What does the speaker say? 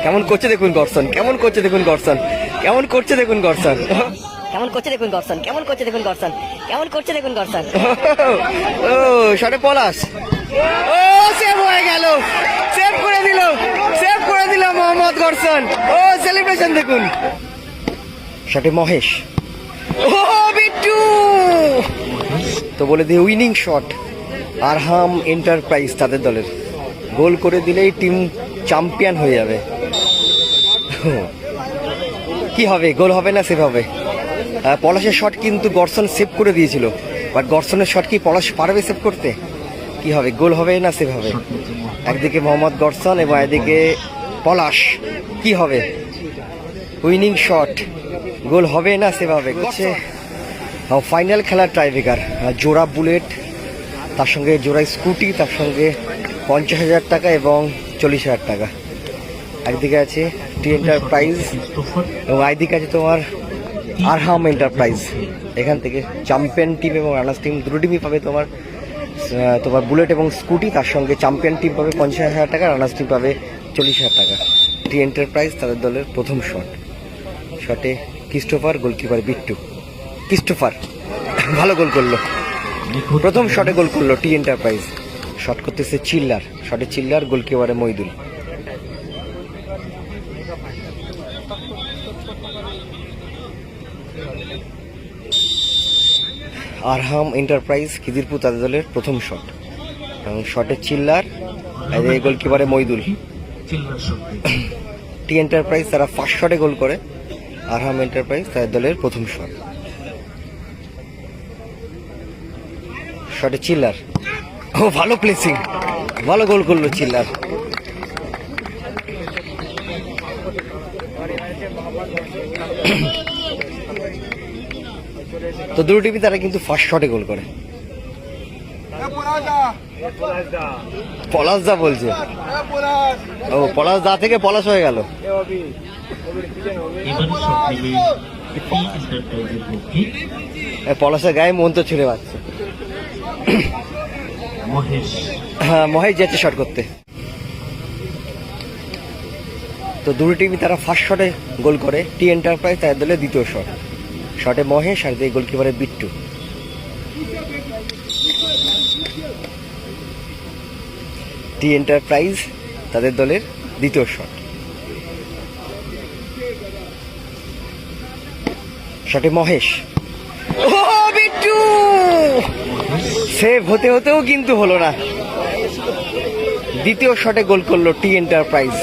কেমন করছে দেখুন গর্ষণ, কেমন করছে দেখুন গর্ষণ, কেমন করছে দেখুন গর্ষণ, কেমন করছে দেখুন গর্ষণ, কেমন করছে দেখুন গর্ষণ, কেমন করছে দেখুন গর্ষণ। ও শটে পলাশ, ও সেভ হয়ে গেল, সেভ করে দিল, সেভ করে দিল মোহাম্মদ গর্ষণ। ও সেলিব্রেশন দেখুন। শটে মহেশ, ও বিট্টু। তো বলে দিয়ে উইনিং শট আরহাম এন্টারপ্রাইজ তাদের দলের। গোল করে দিলেই টিম চ্যাম্পিয়ন হয়ে যাবে। কি হবে, গোল হবে না সেভ হবে? পলাশের শট কিন্তু গর্ষণ সেভ করে দিয়েছিল, বাট গর্ষণের শট কি পলাশ পারবে সেভ করতে? কি হবে, গোল হবে না সেভ হবে? একদিকে মোহাম্মদ গর্ষণ এবং একদিকে পলাশ, কি হবে? উইনিং শট, গোল হবে না সেভ হবে? ফাইনাল খেলার টাইব্রেকার, জোড়া বুলেট, তার সঙ্গে জোড়া স্কুটি, তার সঙ্গে 50,000 টাকা এবং 40,000 টাকা। একদিকে আছে টি এন্টারপ্রাইজ এবং একদিকে আছে তোমার আরহাম এন্টারপ্রাইজ। এখান থেকে চ্যাম্পিয়ন টিম এবং রানার্স টিম দুটো টিমই পাবে তোমার বুলেট এবং স্কুটি, তার সঙ্গে চ্যাম্পিয়ন টিম পাবে 50,000 টাকা, রানার্স টিম পাবে 40,000 টাকা। টি এন্টারপ্রাইজ তাদের দলের প্রথম শট, শটে ক্রিস্টোফার, গোলকিপার বিট্টু। ক্রিস্টোফার ভালো গোল করলো, প্রথম শটে গোল করলো টি এন্টারপ্রাইজ। শট করতেছে চিল্লার, শটে চিল্লার, গোলকিপারে মইদুল। আরহাম এন্টারপ্রাইজ খিদিরপুর তাদের দলের প্রথম শট এবং শটে চিল্লার, গোলকিপারে মইদুল। টি এন্টারপ্রাইজ তারা ফার্স্ট শটে গোল করে, আরহাম এন্টারপ্রাইজ তাদের দলের প্রথম শট। শটে চিল্লার, ও ভালো প্লেসিং, ভালো গোল করলো চিল্লার। তো দুটো টিমই তারা কিন্তু ফার্স্ট শটে গোল করে। পলাশ দা বলছে, ও পলাশ দা থেকে পলাশ হয়ে গেল। পলাশের গায়ে মন তো ছেড়ে পাচ্ছে। হ্যাঁ, মহেশ যাচ্ছে শট করতে। তো দুটো টিমই তারা ফার্স্ট শটে গোল করে, টি এন্টারপ্রাইজ তাদের দলের দ্বিতীয় শট, শটে মহেশ আর গোলকিপারে বিট্টু। টি এন্টারপ্রাইজ তাদের দলের দ্বিতীয় শট, শটে মহেশ, ও বিট্টু সেভ হতে হতেও কিন্তু হলো না। দ্বিতীয় শটে গোল করলো টি এন্টারপ্রাইজ।